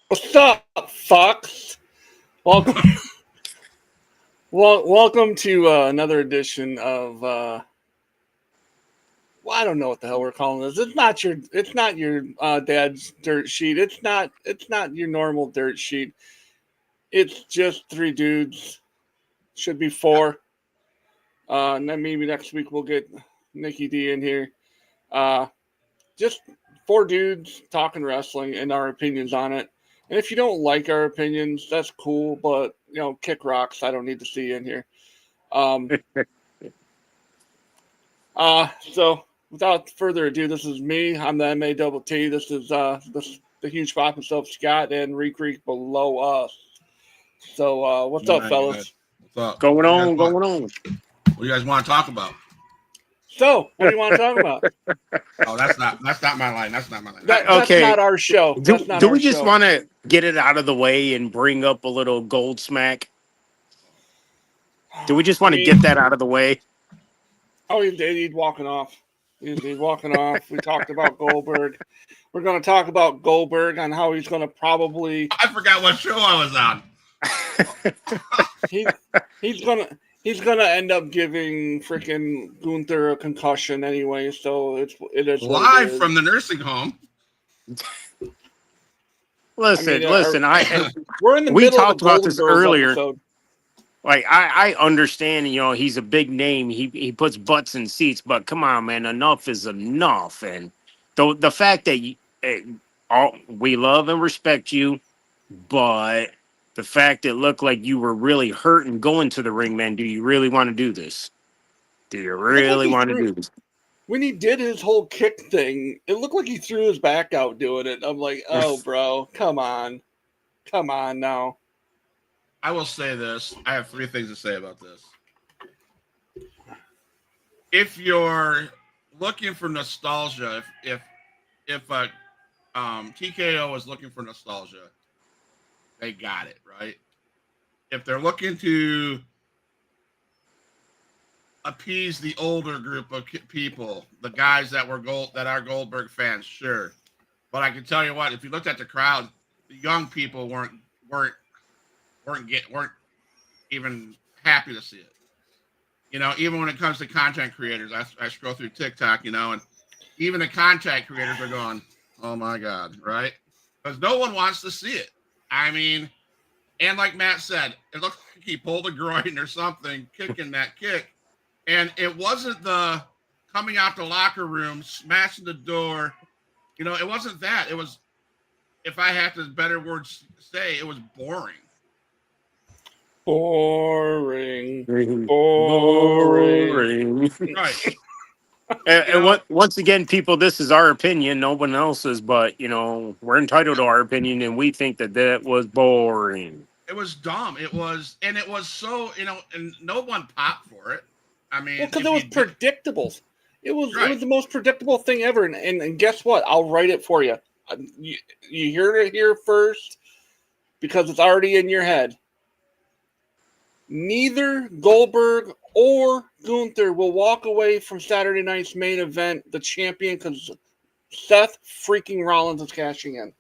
What's up, fucks? Welcome to another edition of well, I don't know what the hell we're calling this. It's not your dad's dirt sheet. It's not your normal dirt sheet. It's just three dudes. Should be four. And then maybe next week we'll get Nikki D in here. Just four dudes talking wrestling and our opinions on it. And if you don't like our opinions, that's cool. But kick rocks. I don't need to see you in here. So without further ado, this is me. I'm the MATT. This is the huge pop himself, Scott, and Reek below us. So what's up, fellas? What's up? Going on. What do you guys want to talk about? So, what do you want to talk about? Oh, that's not my line. That's not my line. That's not our show. Do we just want to get it out of the way and bring up a little gold smack? Do we just want to get that out of the way? Oh, he's walking off. He's walking off. We talked about Goldberg. We're going to talk about Goldberg on how he's going to probably... I forgot what show I was on. He's gonna end up giving freaking Gunther a concussion anyway, so it is live from the nursing home. Listen. We're in the we middle talked of about this earlier. Episode. Like I understand, he's a big name. He puts butts in seats, but come on, man, enough is enough. And the fact that we love and respect you, but the fact it looked like you were really hurt and going to the ring, man, do you really want to do this? Do you really want to do this? When he did his whole kick thing, it looked like he threw his back out doing it. I'm like, oh, bro, come on now. I will say this. I have three things to say about this. If you're looking for nostalgia, if TKO is looking for nostalgia, they got it, right? If they're looking to appease the older group of people, the guys that are Goldberg fans, sure. But I can tell you what, if you looked at the crowd, the young people weren't even happy to see it. Even when it comes to content creators, I scroll through TikTok, and even the content creators are going, "Oh my God," right? Because no one wants to see it. I mean, and like Matt said, it looked like he pulled a groin or something, kicking that kick. And it wasn't the coming out the locker room, smashing the door. It wasn't that. It was, if I have to better words say, it was boring. Boring. Right. And once again, people, this is our opinion, no one else's, but, we're entitled to our opinion, and we think that was boring. It was dumb. It was so, and no one popped for it. I mean, because it was predictable. It was the most predictable thing ever, and guess what? I'll write it for you. You heard it here first, because it's already in your head. Neither Goldberg or Gunther will walk away from Saturday night's main event the champion because Seth freaking Rollins is cashing in.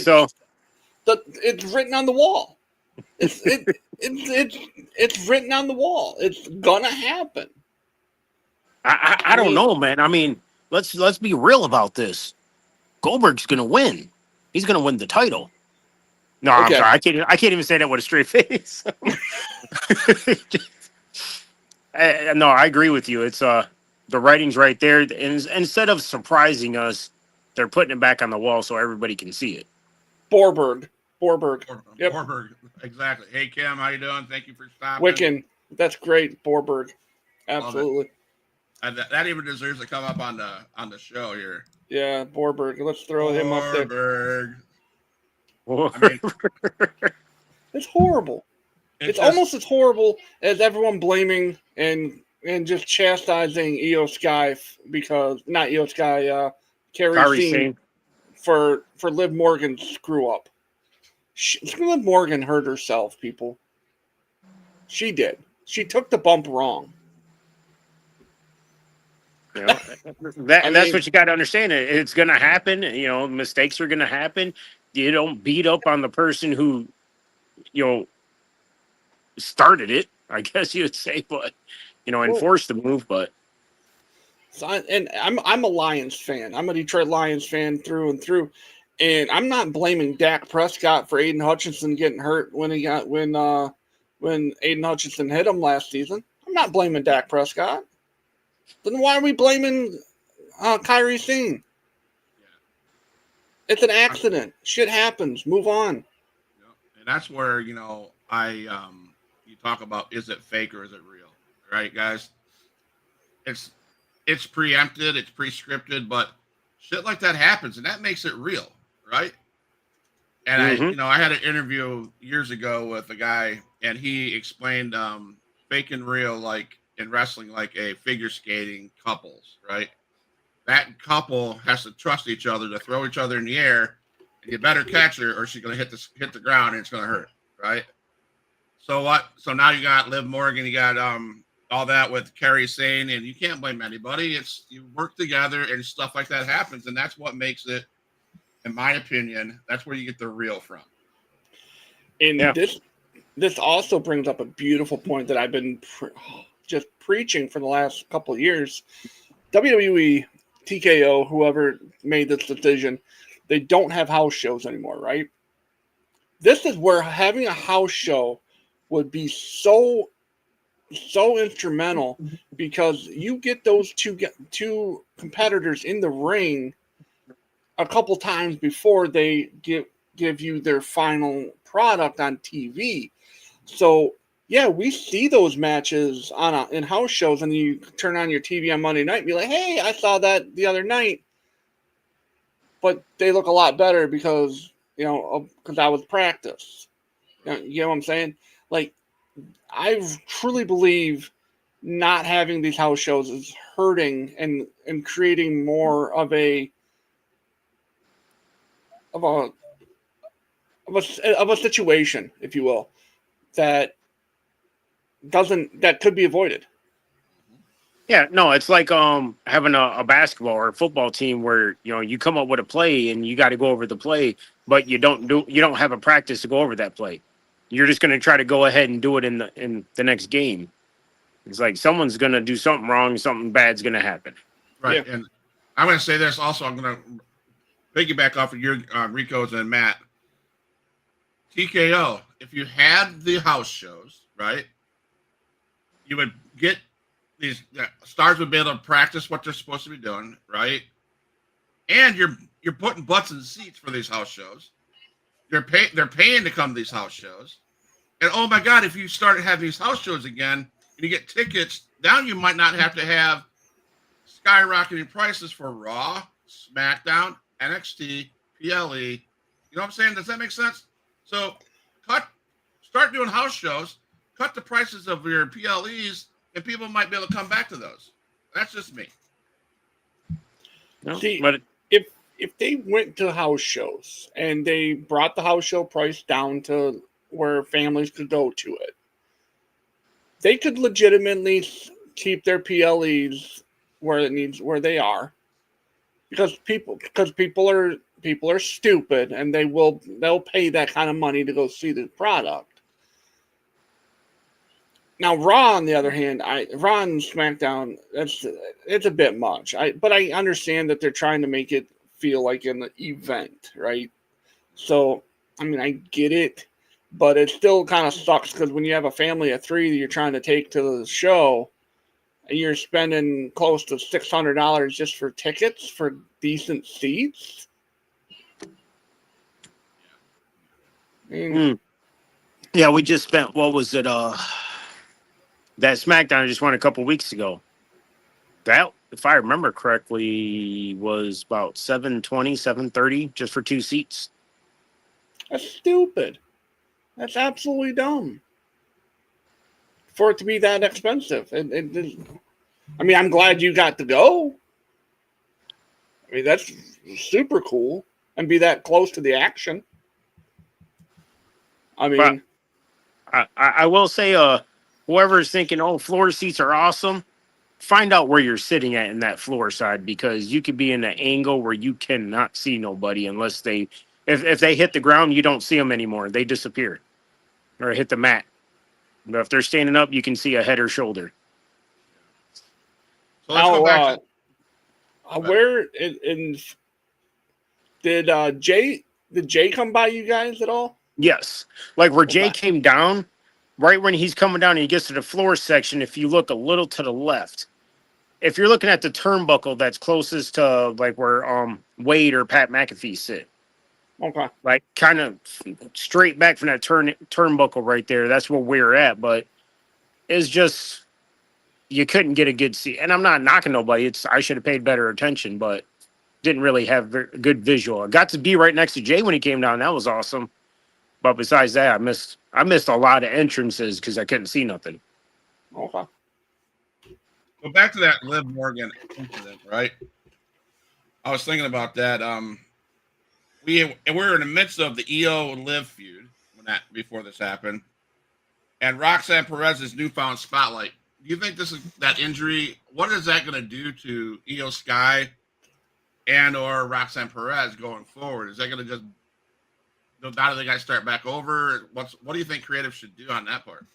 So? It's written on the wall. It's written on the wall. It's gonna happen. I don't know, man. I mean, let's be real about this. Goldberg's gonna win. He's gonna win the title. No, okay. I'm sorry. I can't even say that with a straight face. No, I agree with you. It's the writing's right there. And instead of surprising us, they're putting it back on the wall so everybody can see it. Borberg. Yep. Borberg. Exactly. Hey, Kim, how you doing? Thank you for stopping. Wiccan. That's great. Borberg. Absolutely. That even deserves to come up on the show here. Yeah, Borberg. Let's throw him up there. Borberg. Or- I mean, It's horrible. It's almost as horrible as everyone blaming and just chastising Io Sky because not Io Sky, Carrie Kari Steen Singh. for Liv Morgan's screw up. Liv Morgan hurt herself, people. She did. She took the bump wrong. You know, that's what you got to understand. It's going to happen. You know, mistakes are going to happen. You don't beat up on the person who, you know, started it, I guess you would say, but, you know, enforced the move. But so I'm a Lions fan. I'm a Detroit Lions fan through and through. And I'm not blaming Dak Prescott for Aiden Hutchinson getting hurt when Aiden Hutchinson hit him last season. I'm not blaming Dak Prescott. Then why are we blaming Kyrie Singh? It's an accident. Shit happens. Move on. And that's where, you know, you talk about, is it fake or is it real? Right, guys? It's preempted, it's pre-scripted, but shit like that happens, and that makes it real, right? And I had an interview years ago with a guy, and he explained fake and real, like in wrestling, like a figure skating couples, right? That couple has to trust each other to throw each other in the air, and you better catch her, or she's gonna hit the ground and it's gonna hurt, right? So what? So now you got Liv Morgan, you got all that with Carrie Sane, and you can't blame anybody. It's you work together, and stuff like that happens, and that's what makes it, in my opinion, that's where you get the real from. And this also brings up a beautiful point that I've been just preaching for the last couple of years. WWE, TKO, whoever made this decision, they don't have house shows anymore, right? This is where having a house show would be so instrumental, because you get those two competitors in the ring a couple times before they give you their final product on TV. So yeah, we see those matches in house shows, and you turn on your TV on Monday night and be like, hey, I saw that the other night. But they look a lot better because that was practice. You know what I'm saying? Like, I truly believe not having these house shows is hurting and creating more of a situation, if you will, that could be avoided. yeah, no, it's like having a basketball or a football team where you come up with a play and you got to go over the play, but you don't have a practice to go over that play. You're just going to try to go ahead and do it in the next game. It's like someone's going to do something wrong, something bad's going to happen. Right, yeah. And I'm going to say this also. I'm going to piggyback off of your Rico's and Matt. TKO, if you had the house shows, right, you would get these stars would be able to practice what they're supposed to be doing, right? And you're putting butts in seats for these house shows. They're paying to come to these house shows. And oh my God, if you start having these house shows again and you get tickets, now you might not have to have skyrocketing prices for Raw, SmackDown, NXT, PLE. You know what I'm saying? Does that make sense? So start doing house shows, cut the prices of your PLEs, and people might be able to come back to those. That's just me. No, see, but if they went to house shows and they brought the house show price down to where families could go to it, they could legitimately keep their PLEs where they are, because people are stupid, and they'll pay that kind of money to go see the product. Now, Raw, on the other hand, Raw and SmackDown, it's a bit much. But I understand that they're trying to make it feel like an event, right? So, I mean, I get it, but it still kind of sucks, because when you have a family of three that you're trying to take to the show, and you're spending close to $600 just for tickets for decent seats. I mean, yeah, we just spent, what was it? That SmackDown just went a couple weeks ago. That, if I remember correctly, was about 720, 730 just for 2 seats. That's stupid. That's absolutely dumb. For it to be that expensive. I mean, I'm glad you got to go. I mean, that's super cool. And be that close to the action. I But mean, I will say, whoever's thinking, oh, floor seats are awesome, find out where you're sitting at in that floor side, because you could be in an angle where you cannot see nobody unless if they hit the ground, you don't see them anymore. They disappear or hit the mat. But if they're standing up, you can see a head or shoulder. So let's go back to where did Jay come by you guys at all? Yes. Like where Jay Okay. came down, right when he's coming down and he gets to the floor section, if you look a little to the left, if you're looking at the turnbuckle that's closest to like where Wade or Pat McAfee sit, Okay. like kind of straight back from that turnbuckle right there, that's where we're at. But it's just you couldn't get a good seat. And I'm not knocking nobody. I should have paid better attention, but didn't really have good visual. I got to be right next to Jay when he came down. That was awesome. But besides that, I missed a lot of entrances because I couldn't see nothing. Okay. Go back to that Liv Morgan incident, right? I was thinking about that. We were in the midst of the EO and Liv feud before this happened, and Roxanne Perez's newfound spotlight. Do you think that injury? What is that going to do to EO Sky and or Roxanne Perez going forward? Is that going to just now that they got to start back over? What do you think creative should do on that part?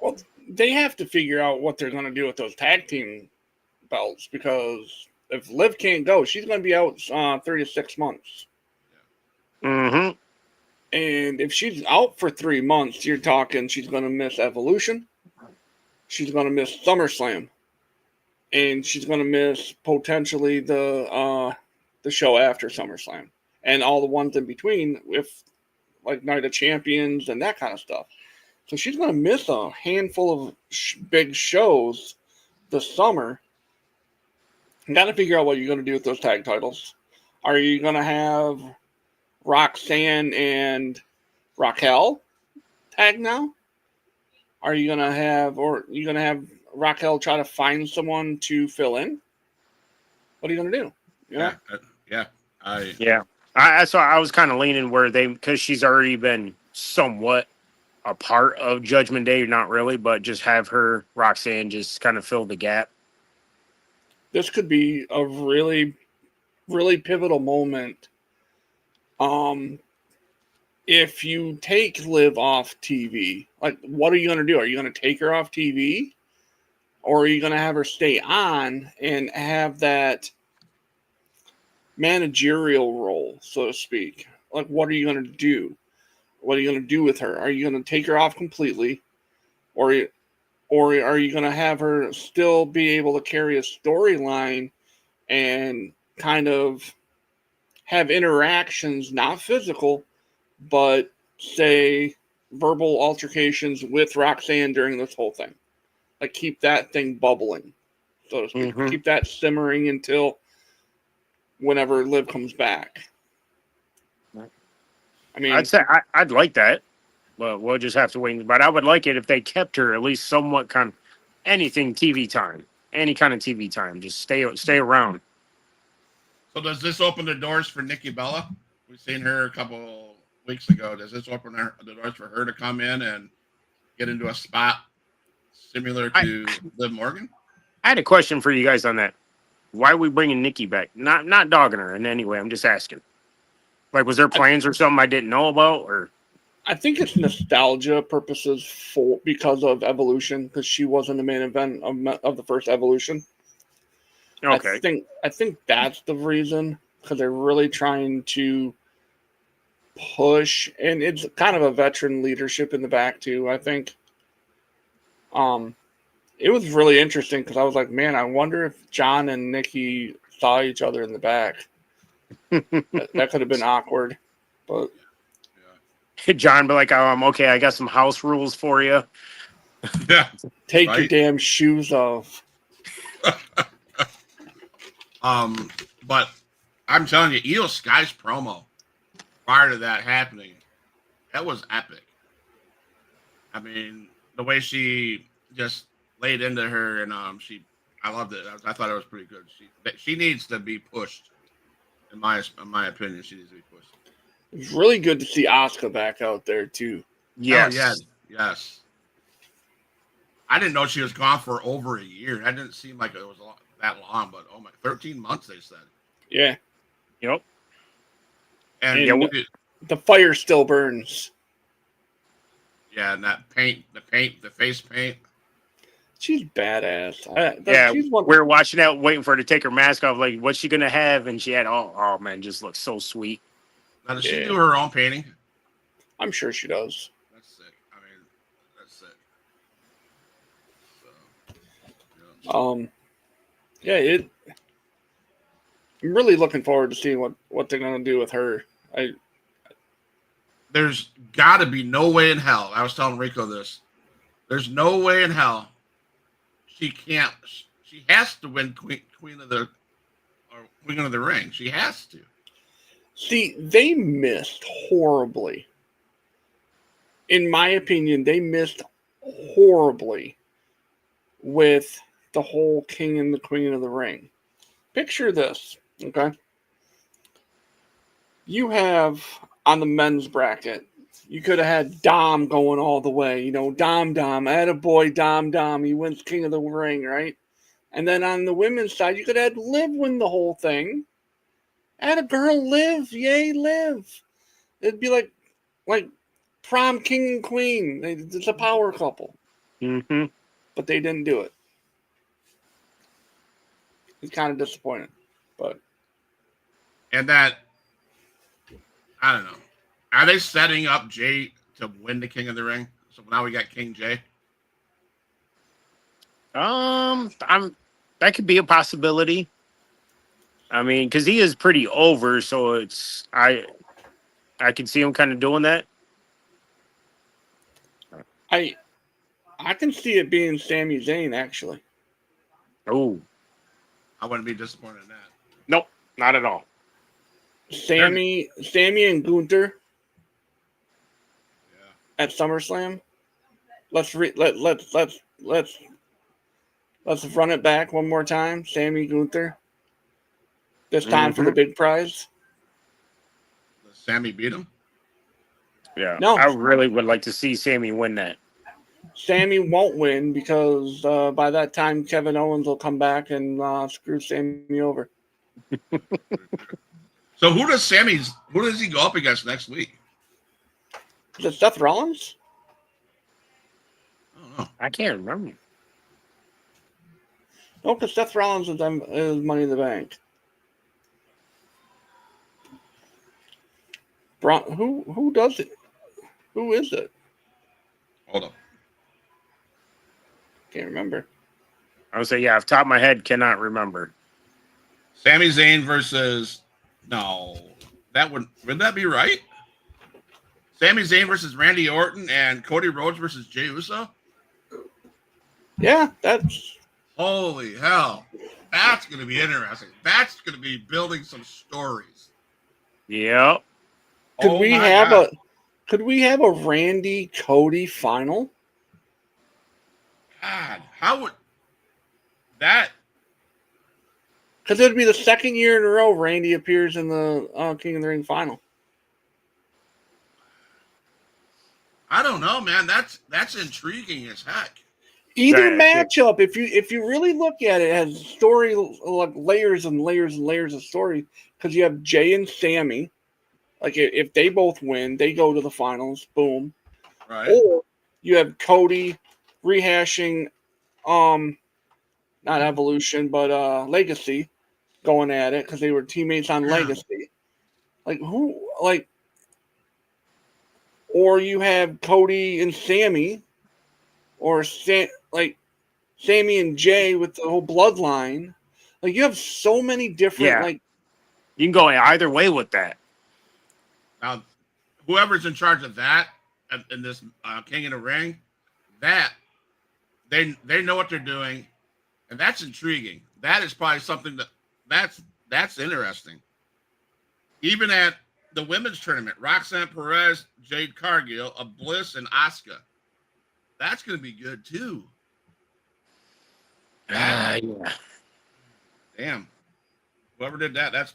Well, they have to figure out what they're going to do with those tag team belts, because if Liv can't go, she's going to be out 3 to 6 months. Mm-hmm. And if she's out for 3 months, you're talking she's going to miss Evolution, she's going to miss SummerSlam, and she's going to miss potentially the show after SummerSlam, and all the ones in between, with like Night of Champions and that kind of stuff. So she's going to miss a handful of big shows this summer. You got to figure out what you're going to do with those tag titles. Are you going to have Roxanne and Raquel tag now? Are you going to have Raquel try to find someone to fill in? What are you going to do? Yeah. So I was kind of leaning where because she's already been somewhat a part of Judgment Day, not really, but just have her Roxanne just kind of fill the gap. This could be a really, really pivotal moment. If you take Liv off TV, like, what are you going to do? Are you going to take her off TV? Or are you going to have her stay on and have that managerial role, so to speak? Like, what are you going to do? What are you going to do with her? Are you going to take her off completely? Or are you going to have her still be able to carry a storyline and kind of have interactions, not physical, but say verbal altercations with Roxanne during this whole thing? Like, keep that thing bubbling, so to speak. Mm-hmm. Keep that simmering until whenever Liv comes back. I mean, I'd say I'd like that, but we'll just have to wait. But I would like it if they kept her at least somewhat kind of anything TV time, any kind of TV time. Just stay around. So does this open the doors for Nikki Bella? We've seen her a couple weeks ago. Does this open the doors for her to come in and get into a spot similar to Liv Morgan? I had a question for you guys on that. Why are we bringing Nikki back? Not dogging her in any way. I'm just asking. Like, was there plans or something I didn't know about? Or I think it's nostalgia purposes because of Evolution, because she wasn't the main event of the first Evolution. okay, I think that's the reason, because they're really trying to push, and it's kind of a veteran leadership in the back too, I think. It was really interesting because I was like, man, I wonder if John and Nikki saw each other in the back. that could have been awkward, but John be like, okay, I got some house rules for you. Yeah. Take your Right. damn shoes off. But I'm telling you, Io Sky's promo prior to that happening, that was epic. I mean, the way she just laid into her, and I loved it. I thought it was pretty good. She needs to be pushed. In my opinion, she needs to be pushed. It's really good to see Asuka back out there too. Yes. Oh yeah, yes. I didn't know she was gone for over a year. That didn't seem like it was that long, but oh my, 13 months they said. Yeah. Yep. And And the fire still burns. yeah, and that the face paint. She's badass. We were watching that, waiting for her to take her mask off. Like, what's she gonna have? And she had, oh man, just looks so sweet. Now, does she do her own painting? I'm sure she does. That's sick. I mean, that's sick. So, yeah. I'm really looking forward to seeing what they're gonna do with her. There's got to be no way in hell. I was telling Rico this. There's no way in hell she can't. She has to win Queen of the Ring. She has to. See, they missed horribly. In my opinion, they missed horribly with the whole King and the Queen of the Ring. Picture this, okay? You have on the men's bracket, you could have had Dom going all the way. Dom. Attaboy, Dom. He wins King of the Ring, right? And then on the women's side, you could have had Liv win the whole thing. Attagirl, Liv. Yay, Liv. It'd be like prom king and queen. It's a power couple. Mm-hmm. But they didn't do it. It's kind of disappointing. And that, I don't know. Are they setting up Jay to win the King of the Ring? So now we got King Jay. That could be a possibility. I mean, because he is pretty over, so I can see him kind of doing that. I can see it being Sami Zayn, actually. Oh, I wouldn't be disappointed in that. nope, not at all. Sammy and Gunther Yeah. at SummerSlam. Let's run it back one more time. Sammy Gunther. This time for the big prize. Does Sammy beat him? Yeah, No. I really would like to see Sammy win that. Sammy won't win because by that time Kevin Owens will come back and screw Sammy over. So who does he go up against next week? Is it Seth Rollins? I don't know. I can't remember. No, because Seth Rollins is Money in the Bank. Who does it? Who is it? Hold up. Can't remember. I would say, yeah, off the top of my head, cannot remember. Sami Zayn versus would that be right? Sami Zayn versus Randy Orton and Cody Rhodes versus Jey Uso? Yeah, that's Holy hell. That's going to be interesting. That's going to be building some stories. Yep. Could we have a Randy Cody final? God, how would that? Because it would be the second year in a row Randy appears in the King of the Ring final. I don't know, man. That's intriguing as heck. Either matchup, if you really look at it, has story like layers and layers and layers of story. Because you have Jay and Sammy, like if they both win, they go to the finals. Boom. Right. Or you have Cody rehashing, not Evolution, but Legacy, going at it because they were teammates on Legacy. Or you have Cody and Sammy, or Sammy and Jay with the whole bloodline. Like you have so many different you can go either way with that. Now, whoever's in charge of that in this King of the Ring, that they know what they're doing, and that's intriguing. That is probably something that's interesting. Even at the women's tournament, Roxanne Perez, Jade Cargill, Bliss, and Asuka. That's going to be good too. Yeah. Damn. Whoever did that, that's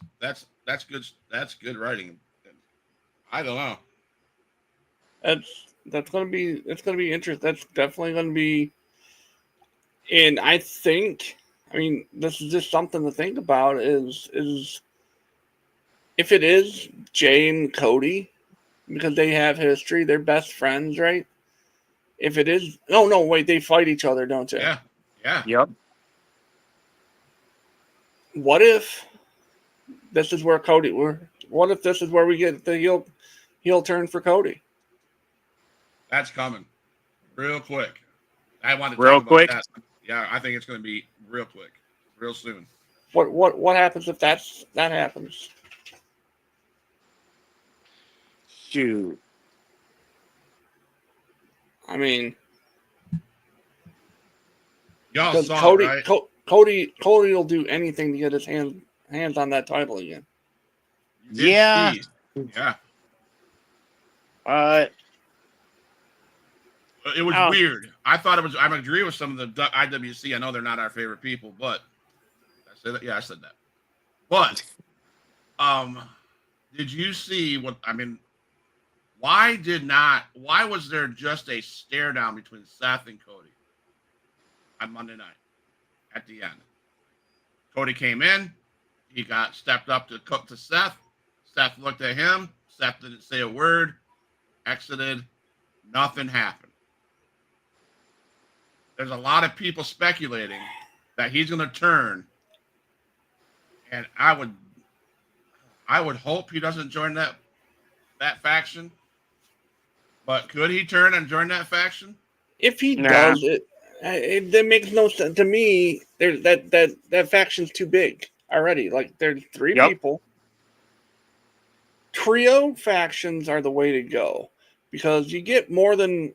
good. That's good writing. I don't know. That's gonna be interesting. That's definitely gonna be, and I think, I mean, this is just something to think about. Is if it is Jay and Cody, because they have history, they're best friends, right? If it is, no, wait, they fight each other, don't they? Yeah. Yep. What if this is where Cody? What if this is where we get the heel turn for Cody? That's coming real quick. I want to Real talk quick? about that. Yeah, I think it's going to be real quick, real soon. What happens if that happens? Shoot. I mean, Y'all because saw Cody, it, right? Cody will do anything to get his hands on that title again. Yeah. Yeah. It was weird. I thought it was. I agree with some of the IWC. I know they're not our favorite people, but I said that. Yeah, I said that. But, did you see what? I mean, why was there just a stare down between Seth and Cody on Monday night at the end? Cody came in. He got stepped up to Seth. Seth looked at him. Seth didn't say a word. Exited. Nothing happened. There's a lot of people speculating that he's going to turn, and I would hope he doesn't join that faction. But could he turn and join that faction? If he does, it makes no sense to me. There's that faction's too big already. Like, there's three people. Trio factions are the way to go, because you get more than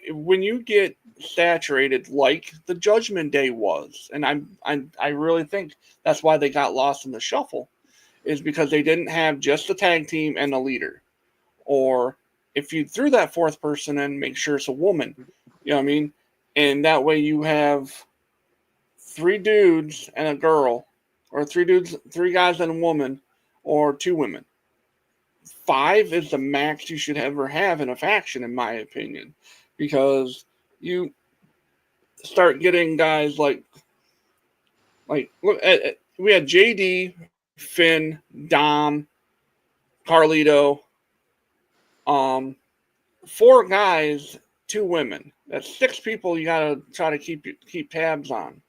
when you get saturated like the Judgment Day was, and I really think that's why they got lost in the shuffle, is because they didn't have just a tag team and a leader. Or if you threw that fourth person in, make sure it's a woman. You know what I mean? And that way you have 3 dudes and a girl, or 3 guys and a woman, or 2 women. 5 is the max you should ever have in a faction, in my opinion, because you start getting guys like look at, we had JD, Finn, Dom, Carlito, 4 guys, 2 women. That's 6 people you gotta try to keep tabs on.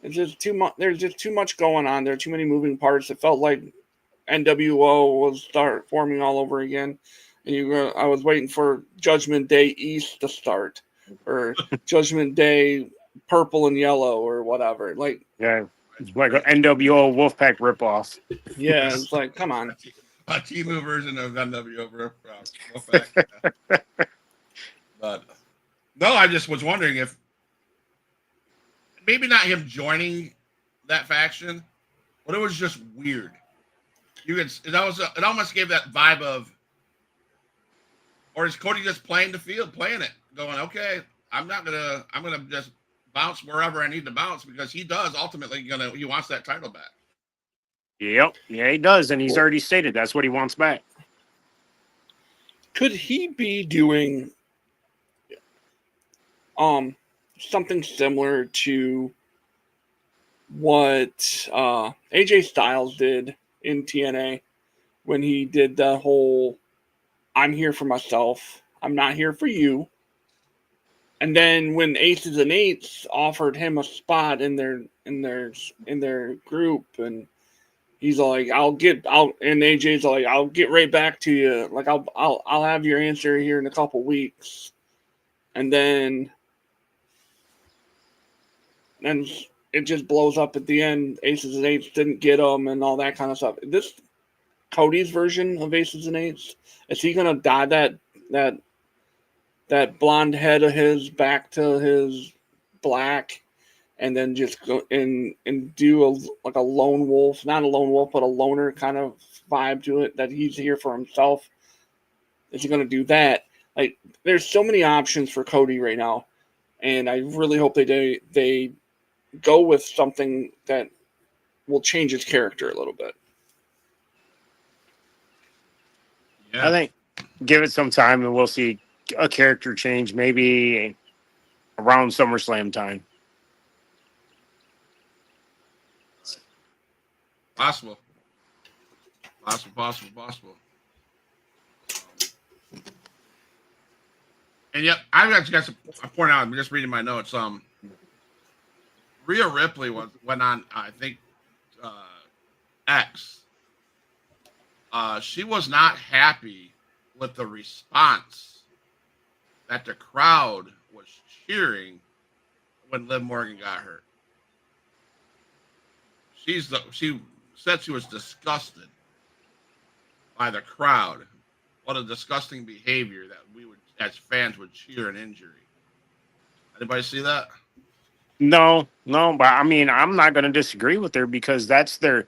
It's just too much. There's just too much going on. There are too many moving parts. It felt like NWO was start forming all over again, and I was waiting for Judgment Day East to start, or Judgment Day Purple and Yellow, or whatever. Like, yeah, it's like an NWO Wolfpack ripoff. Yeah, it's like, come on. A Temu version of NWO Wolfpack. But no, I just was wondering if maybe not him joining that faction, but it was just weird. It almost gave that vibe of, or is Cody just playing the field, playing it, going, okay, I'm gonna just bounce wherever I need to bounce, because he does ultimately he wants that title back. Yep, yeah, he does, and he's already stated that's what he wants back. Could he be doing something similar to what AJ Styles did in TNA when he did the whole "I'm here for myself, I'm not here for you"? And then when Aces and Eights offered him a spot in their group, and he's like, and AJ's like, I'll get right back to you. Like, I'll have your answer here in a couple weeks. And then it just blows up at the end. Aces and Eights didn't get him and all that kind of stuff. This Cody's version of Aces and Eights, is he gonna dye that blonde head of his back to his black, and then just go and do like a lone wolf, not a lone wolf, but a loner kind of vibe to it, that he's here for himself. Is he going to do that? Like, there's so many options for Cody right now, and I really hope they go with something that will change his character a little bit. Yeah. I think give it some time and we'll see a character change maybe around SummerSlam time. Possible. And yep, I've actually got to point out, I'm just reading my notes. Rhea Ripley went on, I think, X. She was not happy with the response that the crowd was cheering when Liv Morgan got hurt. She said she was disgusted by the crowd. What a disgusting behavior that we would, as fans, would cheer an injury. Anybody see that? No, but I mean, I'm not going to disagree with her because that's their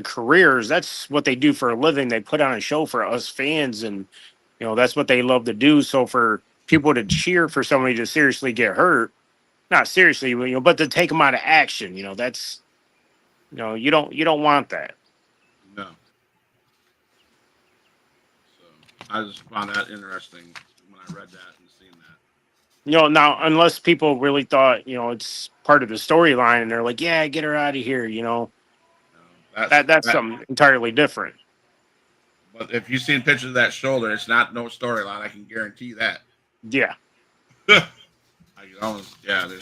careers. That's what they do for a living. They put on a show for us fans, and that's what they love to do. So for people to cheer for somebody to seriously get hurt, not seriously, but to take them out of action, that's you don't want that. No. So I just found that interesting when I read that and seen that. Now unless people really thought it's part of the storyline and they're like, yeah, get her out of here, No, that's something entirely different. But if you've seen pictures of that shoulder, it's not no storyline. I can guarantee that. Yeah. There's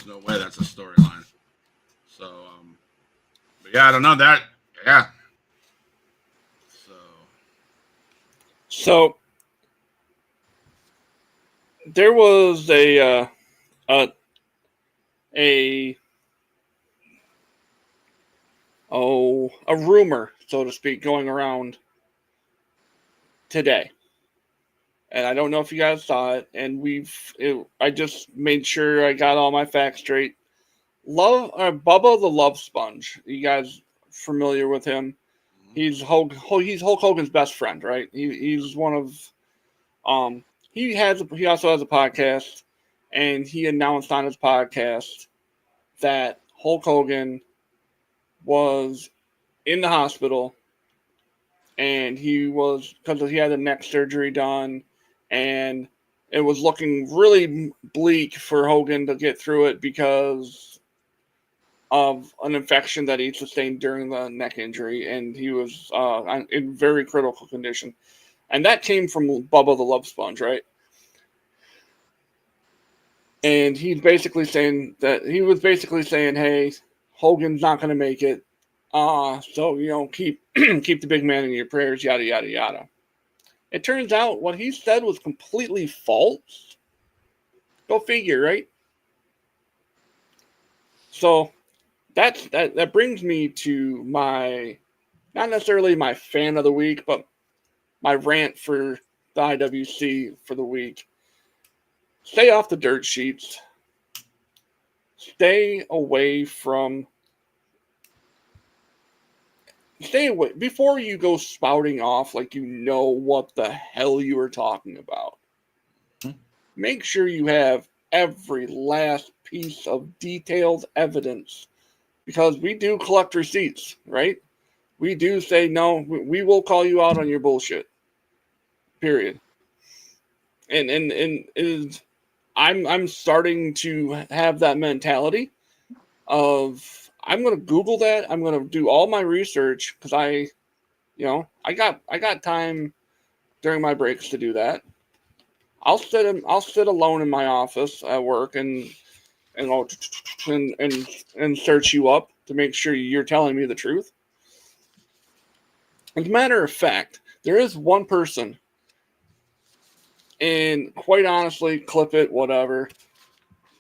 no way that's a storyline. So, but yeah, I don't know that. Yeah. So there was a rumor, so to speak, going around today. And I don't know if you guys saw it, and I just made sure I got all my facts straight. Bubba the Love Sponge. You guys familiar with him? He's Hulk Hogan's best friend, right? He's one of he also has a podcast, and he announced on his podcast that Hulk Hogan was in the hospital, and he was, because he had a neck surgery done, and it was looking really bleak for Hogan to get through it because of an infection that he sustained during the neck injury, and he was in very critical condition. And that came from Bubba the Love Sponge, right? And he's basically saying, hey, Hogan's not going to make it. So, keep the big man in your prayers, yada, yada, yada. It turns out what he said was completely false. Go figure, right? So that brings me to not necessarily my fan of the week, but my rant for the IWC for the week. Stay off the dirt sheets. Stay away before you go spouting off like you know what the hell you are talking about. Make sure you have every last piece of detailed evidence, because we do collect receipts, right? We do say, no, we will call you out on your bullshit. Period. And I'm starting to have that mentality of, I'm going to Google that. I'm going to do all my research, because I got time during my breaks to do that. I'll sit alone in my office at work and search you up to make sure you're telling me the truth. As a matter of fact, there is one person, and quite honestly, clip it, whatever.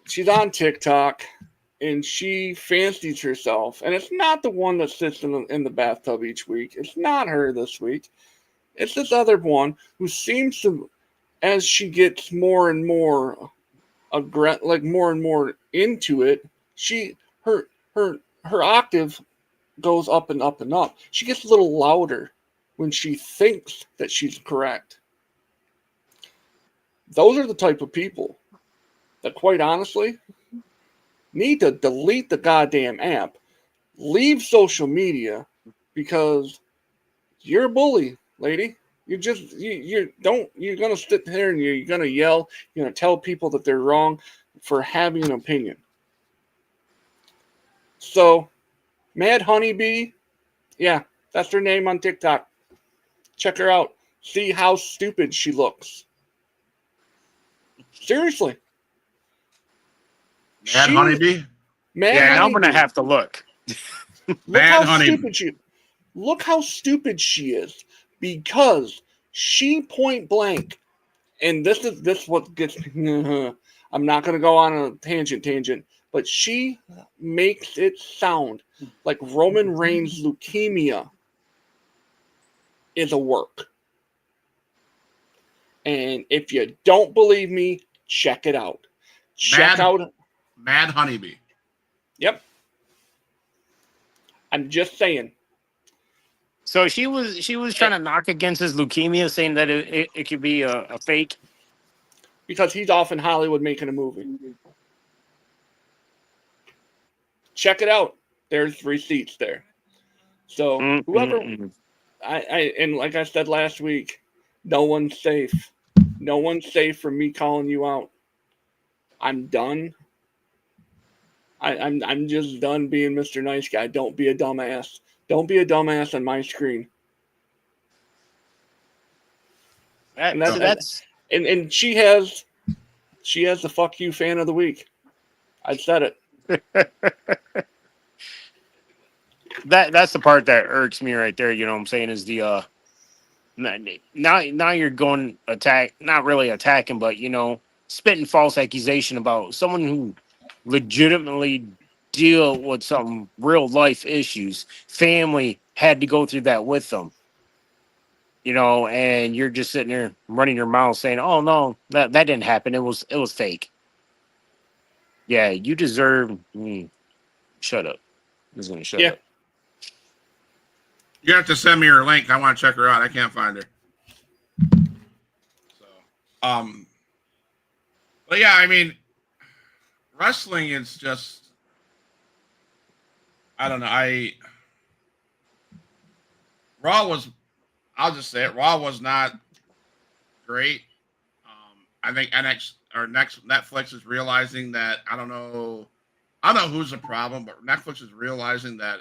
She's on TikTok, and she fancies herself, and it's not the one that sits in the bathtub each week. It's not her this week. It's this other one who seems to, as she gets more and more like more and more into it, her her octave goes up and up and up. She gets a little louder when she thinks that she's correct. Those are the type of people that, quite honestly, need to delete the goddamn app, leave social media, because you're a bully, lady. You're gonna sit there and you're gonna yell, you're gonna tell people that they're wrong for having an opinion. So, Mad Honeybee, yeah, that's her name on TikTok. Check her out. See how stupid she looks. Seriously. Mad Honeybee? Mad Yeah, now I'm Honeybee. gonna have to look. Look how stupid she is, because she point blank, and this what gets me. I'm not gonna go on a tangent, but she makes it sound like Roman Reigns' leukemia is a work. And if you don't believe me, check it out. Check out Mad Honeybee. Yep. I'm just saying. So she was trying to knock against his leukemia, saying that it could be a fake. Because he's off in Hollywood making a movie. Check it out. There's receipts there. So whoever and like I said last week, no one's safe. No one's safe from me calling you out. I'm done. I'm just done being Mr. Nice Guy. Don't be a dumbass. Don't be a dumbass on my screen. And she has the fuck you fan of the week. I said it. That's the part that irks me right there. You know what I'm saying, is the now you're going attack, not really attacking, but spitting false accusation about someone who legitimately deal with some real life issues. Family had to go through that with them. And you're just sitting there running your mouth saying, "Oh no, that didn't happen. It was fake." Yeah, you deserve. Shut up. I'm just gonna shut up. You have to send me her link. I want to check her out. I can't find her. So, but yeah, I mean, wrestling is just, I don't know. I'll just say it. Raw was not great. I think Netflix is realizing that, I don't know who's the problem, but Netflix is realizing that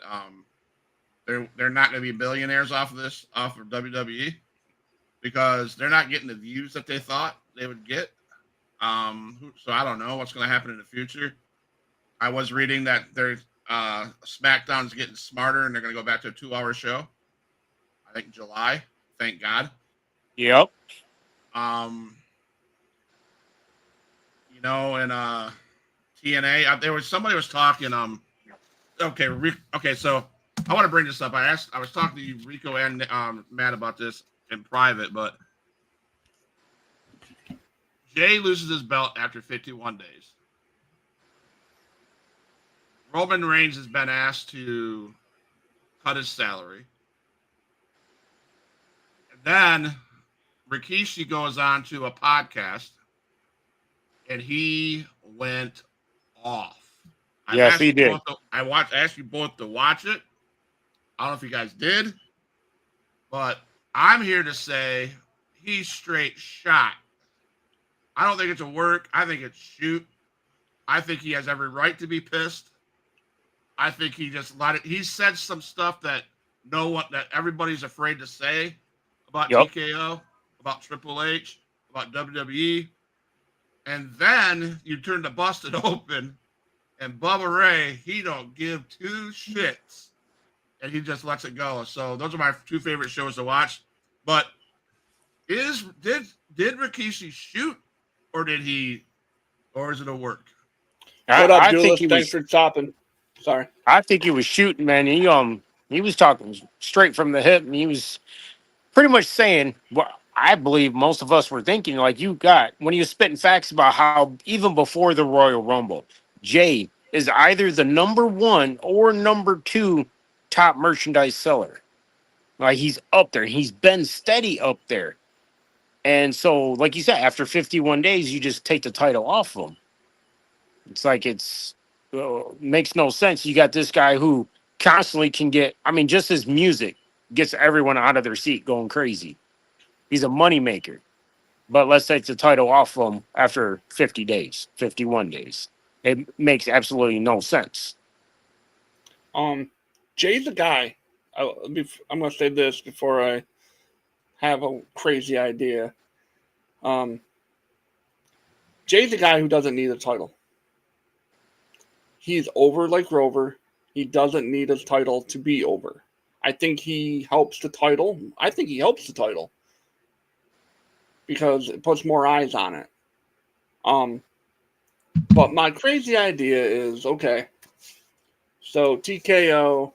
they're not going to be billionaires off of WWE, because they're not getting the views that they thought they would get. So I don't know what's going to happen in the future. I was reading that SmackDown's getting smarter and they're going to go back to a 2-hour show. I think July. Thank God. Yep. And TNA, somebody was talking. Okay. So I want to bring this up. I was talking to you, Rico, and Matt about this in private, but Jay loses his belt after 51 days. Roman Reigns has been asked to cut his salary. And then Rikishi goes on to a podcast and he went off. Yes, he did. I asked you both to watch it. I don't know if you guys did, but I'm here to say he's straight shot. I don't think it's a work. I think it's shoot. I think he has every right to be pissed. I think he just he said some stuff that everybody's afraid to say about TKO, about Triple H, about WWE. And then you turn the busted open, and Bubba Ray, he don't give two shits, and he just lets it go. So those are my two favorite shows to watch. But did Rikishi shoot, or is it a work? What up, Julius? Thanks for stopping. Sorry. I think he was shooting, man. He was talking straight from the hip, and he was pretty much saying, I believe most of us were thinking, like you got when you spitting facts about how even before the Royal Rumble, Jay is either the number one or number two top merchandise seller. Like he's up there. He's been steady up there. And so, like you said, after 51 days, you just take the title off him. It's like makes no sense. You got this guy who constantly can get, I mean, just his music gets everyone out of their seat going crazy. He's a moneymaker. But let's take the title off him after 50 days, 51 days. It makes absolutely no sense. Jay's a guy. I'm going to say this before I have a crazy idea. Jay's a guy who doesn't need a title. He's over like Rover. He doesn't need his title to be over. I think he helps the title. Because it puts more eyes on it. But my crazy idea is, okay, so TKO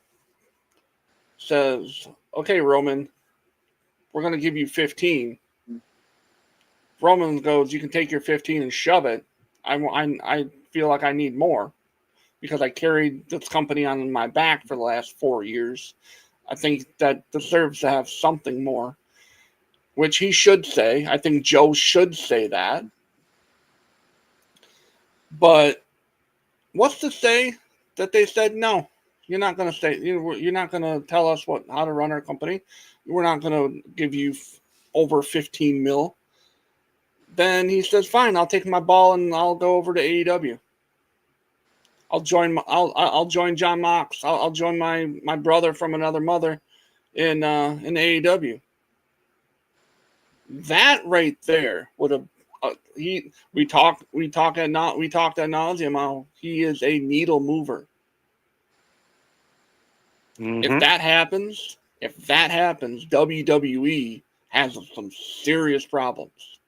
says, okay, Roman, we're going to give you 15. Roman goes, you can take your 15 and shove it. I feel like I need more because I carried this company on my back for the last 4 years. I think that deserves to have something more, which he should say. I think Joe should say that. But what's to say that they said, no, you're not going to say, you're not going to tell us how to run our company. We're not going to give you over 15 mil. Then he says, fine, I'll take my ball and I'll go over to AEW. I'll join John Mox. I'll join my brother from another mother in AEW. That right there would have we talked ad nauseum how he is a needle mover. Mm-hmm. If that happens, WWE has some serious problems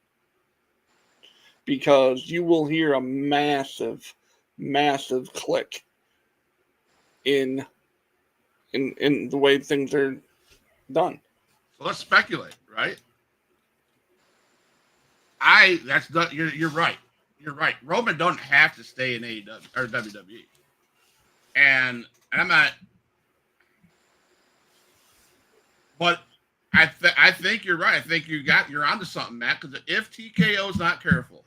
because you will hear a massive click in the way things are done. So let's speculate, right? You're right. You're right. Roman don't have to stay in AEW or WWE, and I'm not. But I think you're right. I think you're onto something, Matt. Because if TKO is not careful,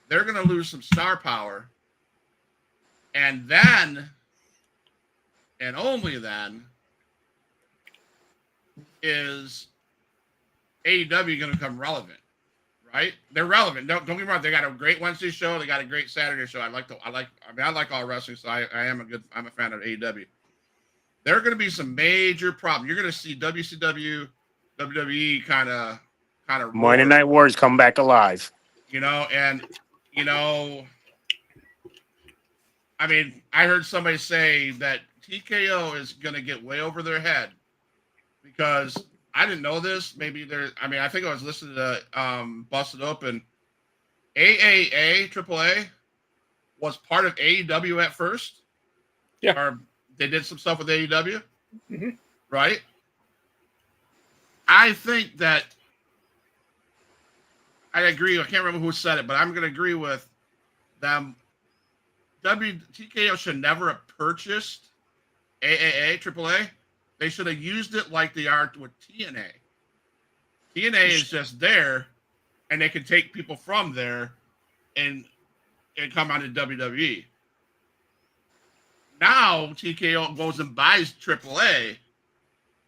they're going to lose some star power, and then, and only then, is AEW going to become relevant. Right? They're relevant. Don't get me wrong. They got a great Wednesday show. They got a great Saturday show. I like all wrestling, so I'm a fan of AEW. There are going to be some major problems. You're going to see WCW, WWE kind of Monday Night Wars come back alive. I mean, I heard somebody say that TKO is going to get way over their head because I didn't know this. I think I was listening to Busted Open. AAA was part of AEW at first. Yeah. Or they did some stuff with AEW. Mm-hmm. Right? I think that I agree. I can't remember who said it, but I'm going to agree with them. TKO should never have purchased AAA. They should have used it like they are with TNA. TNA is just there, and they can take people from there and come out to WWE. Now TKO goes and buys AAA,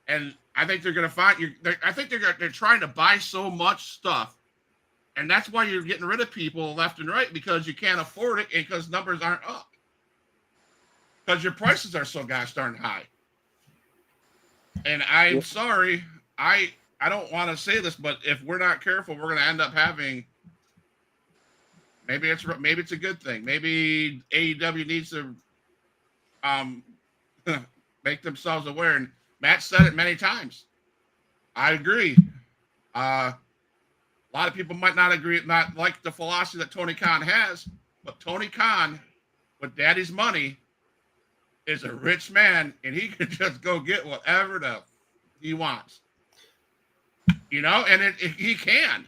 and I think they're going to find. I think they're trying to buy so much stuff, and that's why you're getting rid of people left and right because you can't afford it and because numbers aren't up because your prices are so gosh darn high. And I'm sorry, I don't want to say this, but if we're not careful, we're going to end up having. Maybe it's a good thing. Maybe AEW needs to make themselves aware. And Matt said it many times. I agree. A lot of people might not agree, not like the philosophy that Tony Khan has, but Tony Khan, with Daddy's money, is a rich man, and he can just go get whatever he wants. You know, and he can.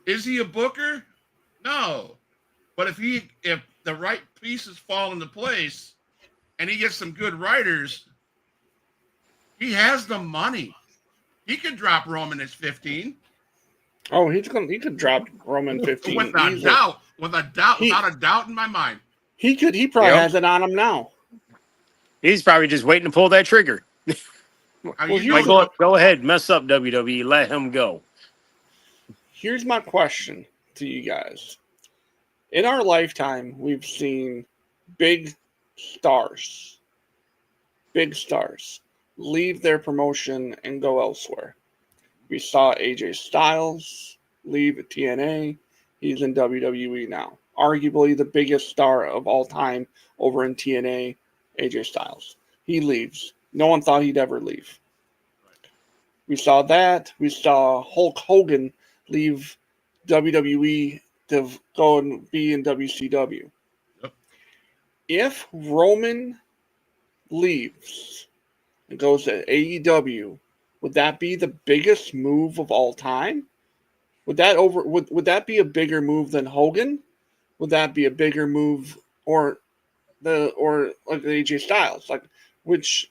Is he a booker? No. But if the right pieces fall into place and he gets some good writers, he has the money. He could drop Roman at 15. Oh, he could drop Roman 15 Without easily. without a doubt in my mind. He probably Yep. has it on him now. He's probably just waiting to pull that trigger. Well, Go ahead, mess up WWE, let him go. Here's my question to you guys. In our lifetime, we've seen big stars leave their promotion and go elsewhere. We saw AJ Styles leave TNA. He's in WWE now. Arguably the biggest star of all time over in TNA, AJ Styles. He leaves. No one thought he'd ever leave. We saw that. We saw Hulk Hogan leave WWE to go and be in WCW. Yep. If Roman leaves and goes to AEW, would that be the biggest move of all time? Would that be a bigger move than Hogan? Would that be a bigger move or like AJ Styles? Like which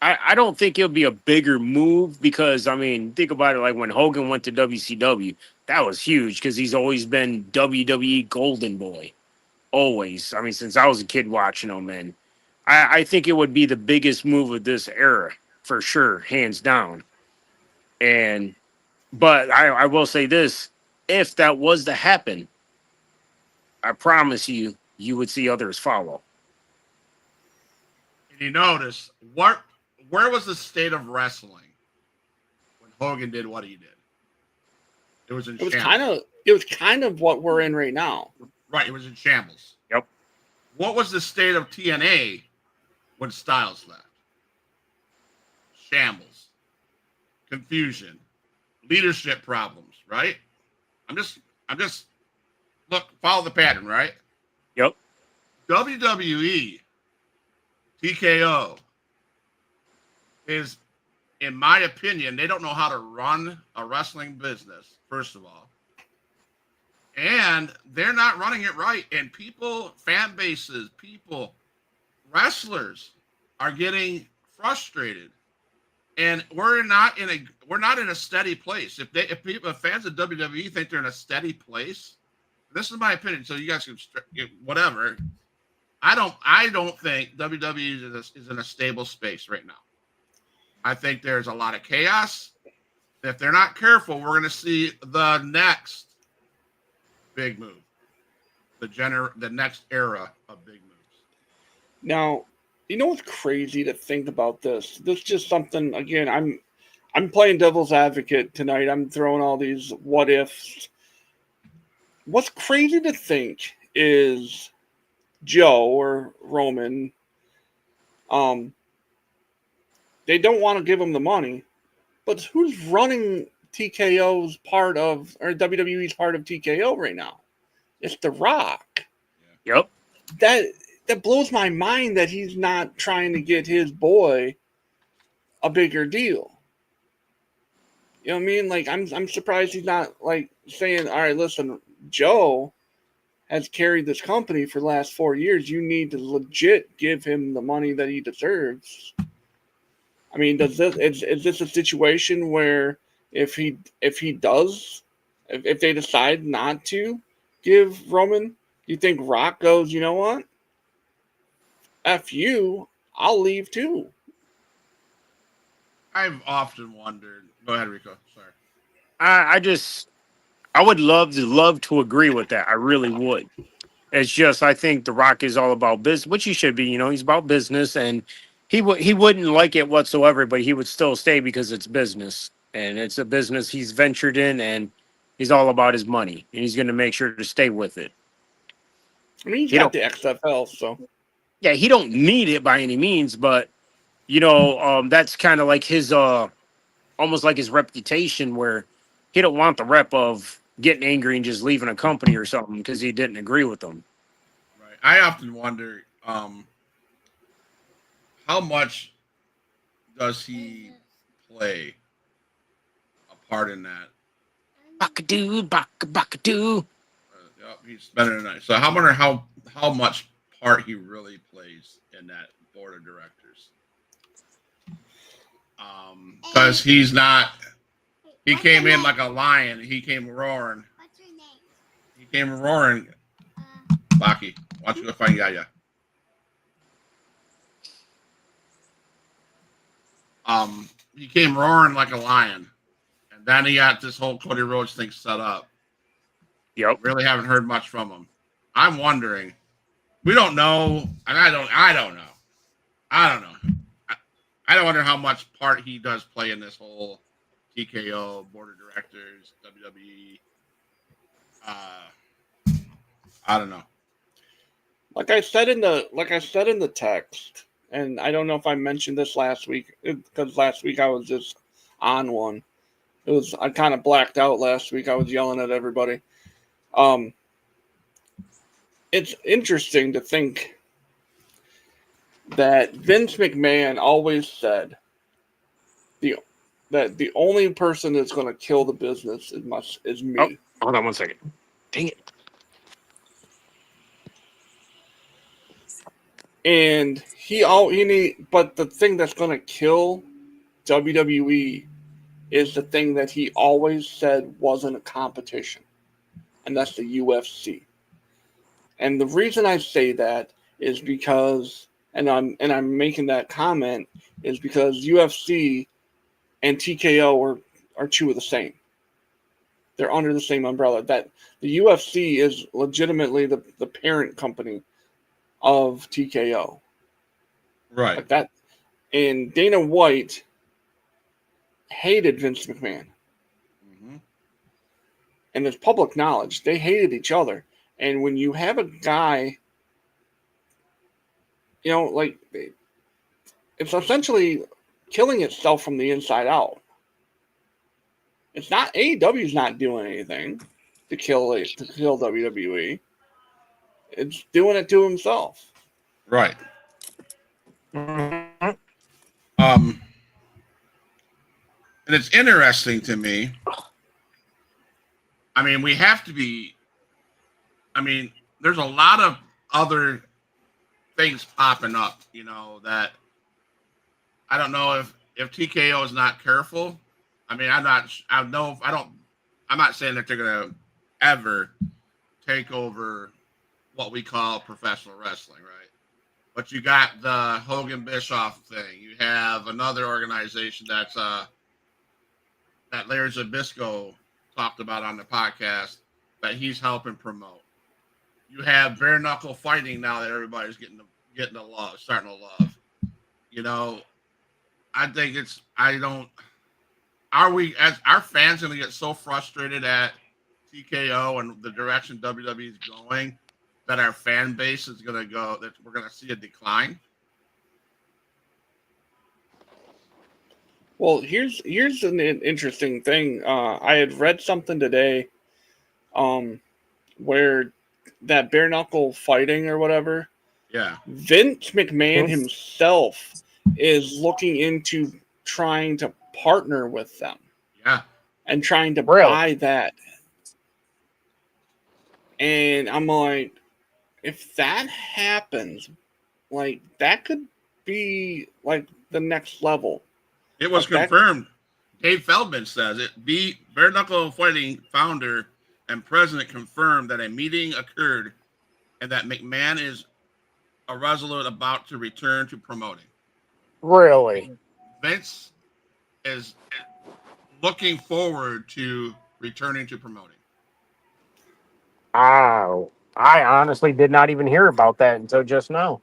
I don't think it'll be a bigger move because, I mean, think about it, like when Hogan went to WCW, that was huge because he's always been WWE Golden Boy. Always. I mean, since I was a kid watching him, and I think it would be the biggest move of this era for sure, hands down. But I will say this, if that was to happen, I promise you, you would see others follow. And you notice where was the state of wrestling when Hogan did what he did? It was in shambles. It was kind of what we're in right now. Right, it was in shambles. Yep. What was the state of TNA when Styles left? Shambles. Confusion. Leadership problems, right? I'm just look, follow the pattern, right? Yep. WWE TKO is, in my opinion, they don't know how to run a wrestling business, first of all. And they're not running it right. And people, fan bases, wrestlers are getting frustrated. And we're not in a steady place. If fans of WWE think they're in a steady place, this is my opinion. So you guys can whatever. I don't think WWE is in a stable space right now. I think there's a lot of chaos. If they're not careful, we're going to see the next big move, the next era of big moves. Now, you know what's crazy to think about this? This is just something. Again, I'm playing devil's advocate tonight. I'm throwing all these what ifs. What's crazy to think is Joe or Roman. They don't want to give him the money, but who's running TKO's part of, or WWE's part of TKO right now? It's The Rock. Yep. That blows my mind that he's not trying to get his boy a bigger deal. You know what I mean? Like I'm surprised he's not like saying, "All right, listen, Joe has carried this company for the last 4 years. You need to legit give him the money that he deserves." I mean, is this a situation where if they decide not to give Roman, you think Rock goes, you know what? F you, I'll leave too. I've often wondered. Go ahead, Rico. Sorry. I would love to agree with that. I really would. It's just I think The Rock is all about business, which he should be. You know, he's about business, and he wouldn't like it whatsoever, but he would still stay because it's business, and it's a business he's ventured in, and he's all about his money, and he's going to make sure to stay with it. I mean, he's got the XFL, so yeah, he don't need it by any means, but you know, that's kind of like his almost like his reputation, where he don't want the rep of getting angry and just leaving a company or something because he didn't agree with them. Right. I often wonder how much does he play part in that. Bakadoo, bakadoo. Yep, he's better than that. So I wonder how much part he really plays in that board of directors. Because he's not. He came in like a lion. He came roaring. What's your name? He came roaring. Baki, why don't you go find Yaya? He came roaring like a lion, and then he got this whole Cody Rhodes thing set up. Yep. Really haven't heard much from him. I'm wondering. We don't know, and I don't know. I wonder how much part he does play in this whole TKO board of directors, WWE. I don't know. Like I said in the text, and I don't know if I mentioned this last week because last week I was just on one. I kind of blacked out last week. I was yelling at everybody. It's interesting to think that Vince McMahon always said that the only person that's going to kill the business is me. Oh, hold on 1 second. Dang it. And but the thing that's going to kill WWE is the thing that he always said wasn't a competition, and that's the UFC. And the reason I say that is because, and I'm making that comment is because UFC and TKO are two of the same. They're under the same umbrella. That the UFC is legitimately the parent company of TKO. Right. Like that. And Dana White hated Vince McMahon. Mm-hmm. And it's public knowledge. They hated each other. And when you have a guy, like, it's essentially killing itself from the inside out. It's not, AEW's not doing anything to kill WWE. It's doing it to himself. Right. Mm-hmm. And it's interesting to me. I mean, we have to be. I mean, there's a lot of other things popping up, that I don't know if TKO is not careful. I mean, I'm not saying that they're going to ever take over what we call professional wrestling, right? But you got the Hogan Bischoff thing. You have another organization that Larry Zbyszko talked about on the podcast that he's helping promote. You have bare knuckle fighting now that everybody's getting to love, starting to love. I think are we as our fans going to get so frustrated at TKO and the direction WWE is going that our fan base is going to go, that we're going to see a decline? Well, here's an interesting thing. I had read something today, where that bare knuckle fighting or whatever. Yeah. Vince McMahon himself is looking into trying to partner with them. Yeah. And trying to buy that. And I'm like, if that happens, like, that could be like the next level. It was confirmed. Dave Feldman says it. Bare Knuckle Fighting founder and president confirmed that a meeting occurred and that McMahon is a resolute about to return to promoting. Really? Vince is looking forward to returning to promoting. Oh, I honestly did not even hear about that until just now.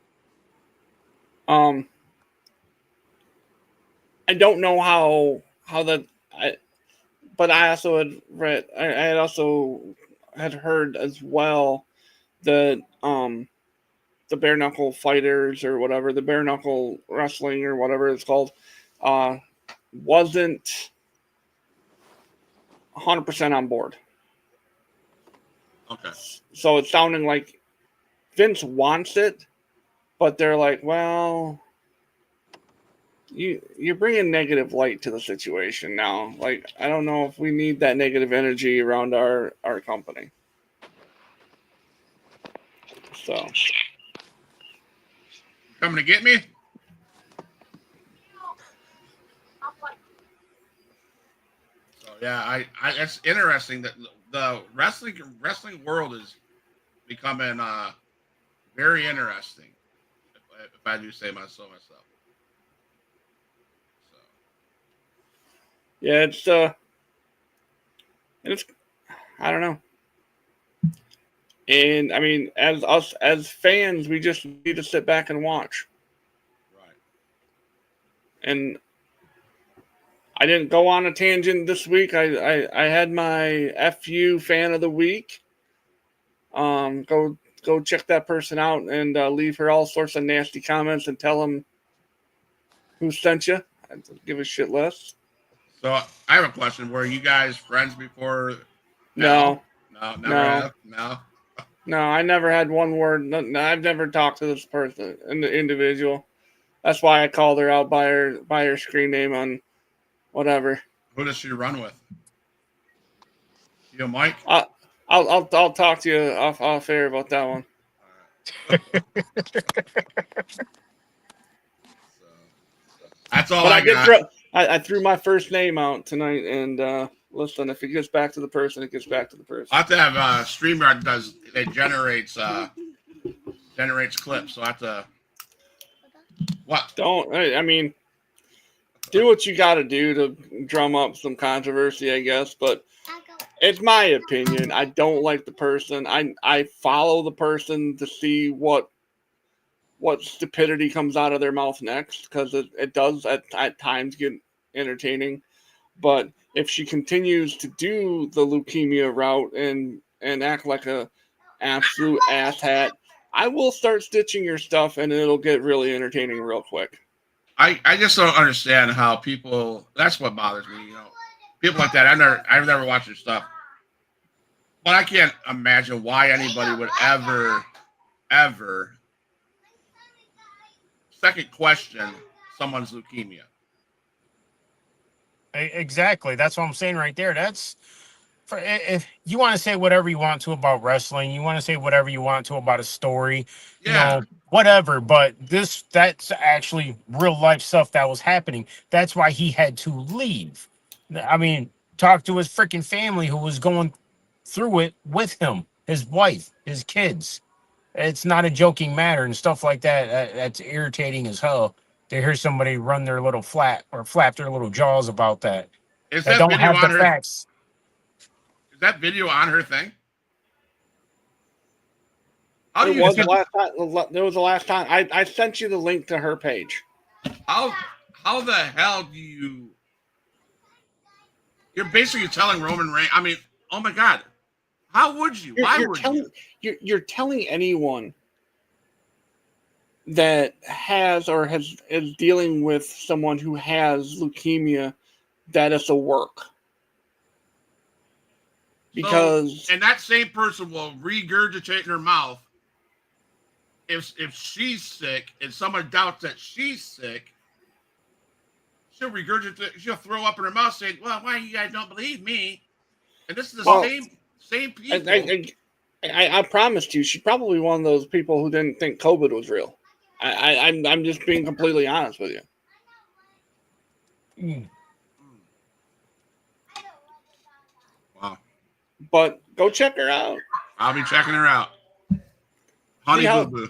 I don't know how that. But I also had read. I also had heard as well that the bare knuckle fighters or whatever, the bare knuckle wrestling or whatever it's called, wasn't 100% on board. Okay. So it's sounding like Vince wants it, but they're like, well, you're bringing negative light to the situation now. Like, I don't know if we need that negative energy around our company. So Coming to get me? So yeah, I it's interesting that the wrestling world is becoming very interesting, if I do say so myself. So yeah, it's I don't know. And I mean, as us as fans, we just need to sit back and watch. right. And I didn't go on a tangent this week. I had my FU fan of the week. Go check that person out and leave her all sorts of nasty comments and tell them who sent you. I don't give a shit less. So I have a question. Were you guys friends before No, Al? No, never no, have. No. no. I never had one word. No, I've never talked to this person, the individual. That's why I called her out by her screen name on whatever. Who does she run with? You, Mike? I, I'll talk to you off air about that one. All right. So that's all But I got. I threw my first name out tonight, and listen, if it gets back to the person, it gets back to the person. I have to have StreamYard does it generates clips. So I have to what? Don't I mean do what you got to do to drum up some controversy, I guess. But it's my opinion. I don't like the person. I follow the person to see what stupidity comes out of their mouth next, because it does at times get entertaining. But if she continues to do the leukemia route and act like a absolute asshat, I will start stitching your stuff and it'll get really entertaining real quick. I just don't understand how people. That's what bothers me. People like that. I've never watched their stuff, but I can't imagine why anybody would ever second question someone's leukemia. Exactly. That's what I'm saying right there. That's for if you want to say whatever you want to about wrestling, you want to say whatever you want to about a story, Yeah, whatever. But that's actually real life stuff that was happening. That's why he had to leave. I mean, talk to his freaking family who was going through it with him, his wife, his kids. It's not a joking matter and stuff like that. That's irritating as hell to hear somebody run their little flat or flap their little jaws about that. is That that don't video have the on her? facts. Is that video on her thing? How do It you was the last time. There was the last time. I sent you the link to her page. how how the hell do you? You're basically telling Roman Reigns. I mean, oh my God, how would you? Why You're would telling you? you're telling anyone that has or is dealing with someone who has leukemia that it's a work, So, because and that same person will regurgitate in her mouth if she's sick and someone doubts that she's sick. She'll regurgitate. She'll throw up in her mouth saying, "Well, why you guys don't believe me?" And this is the well, same people. I, I promised you, she's probably one of those people who didn't think COVID was real. I'm just being completely honest with you. Mm. Wow, But go check her out. I'll be checking her out. See Honey Boo how Boo,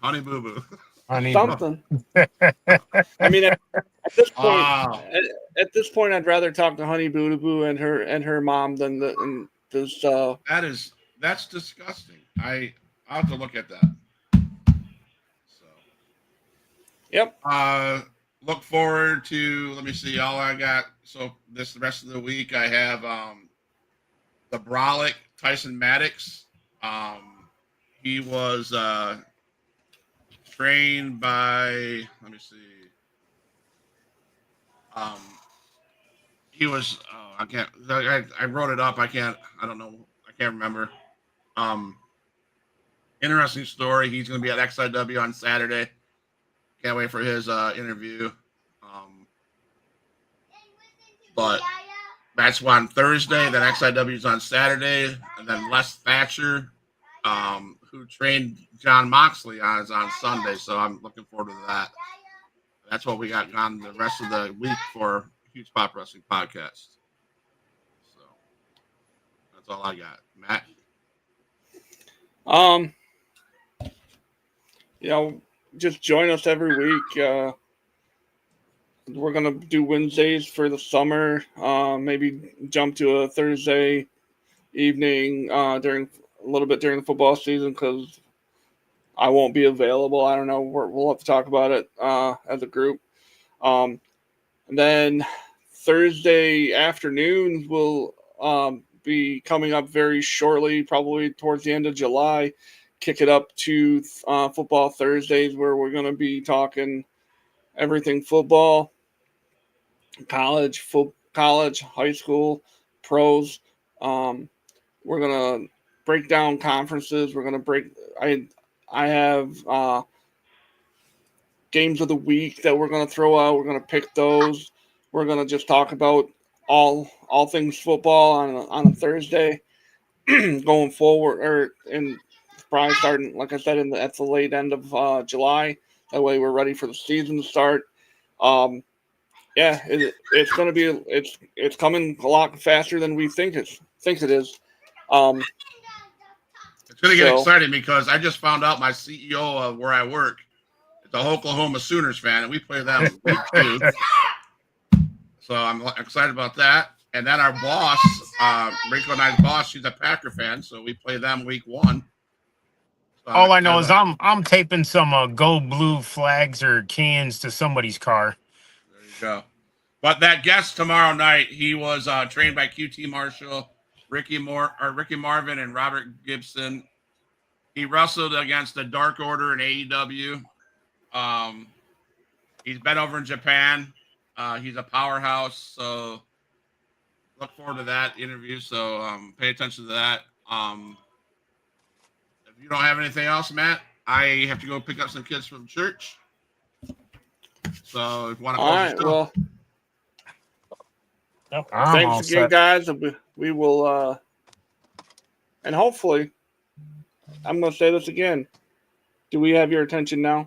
Honey Boo Boo. Honey, something. I mean, at this point, Wow, at this point, I'd rather talk to Honey Boo Boo and her mom than this. that's disgusting. I'll have to look at that. So, Yep. look forward to. Let me see. All I got. So the rest of the week, I have the Brolic Tyson Maddox. He was trained by. Let me see. Um, he was. Oh, I can't. I wrote it up. I can't. I don't know. I can't remember. Um, interesting story. He's going to be at XIW on Saturday. Can't wait for his interview. But that's on Thursday. Then XIW is on Saturday, and then Les Thatcher, who trained John Moxley, is on Sunday. So I'm looking forward to that. That's what we got on the rest of the week for Huge Pop Wrestling Podcast. So that's all I got, Matt. Just join us every week. We're gonna do Wednesdays for the summer. Maybe jump to a Thursday evening during the football season because I won't be available. I don't know. We'll have to talk about it as a group. And then Thursday afternoons will be coming up very shortly, probably towards the end of July. Kick it up to Football Thursdays, where we're going to be talking everything football, college, high school, pros. We're going to break down conferences. We're going to break. I have games of the week that we're going to throw out. We're going to pick those. We're going to just talk about all things football on a Thursday going forward, and probably starting, like I said, at the late end of July. That way, we're ready for the season to start. It's going to be it's coming a lot faster than we think it is. It's going to get exciting because I just found out my CEO of where I work is a Oklahoma Sooners fan, and we play them week 2. So I'm excited about that. And then our boss, Rico and I's boss, she's a Packer fan, so we play them week 1. So all I know is I'm taping some gold blue flags or cans to somebody's car. There you go. But that guest tomorrow night, he was trained by QT Marshall, Ricky Marvin, and Robert Gibson. He wrestled against the Dark Order in AEW. He's been over in Japan. He's a powerhouse, so look forward to that interview. So pay attention to that. If you don't have anything else, Matt, I have to go pick up some kids from church. So if you want to close the show. Thanks again, guys. We will, and hopefully, I'm going to say this again. Do we have your attention now?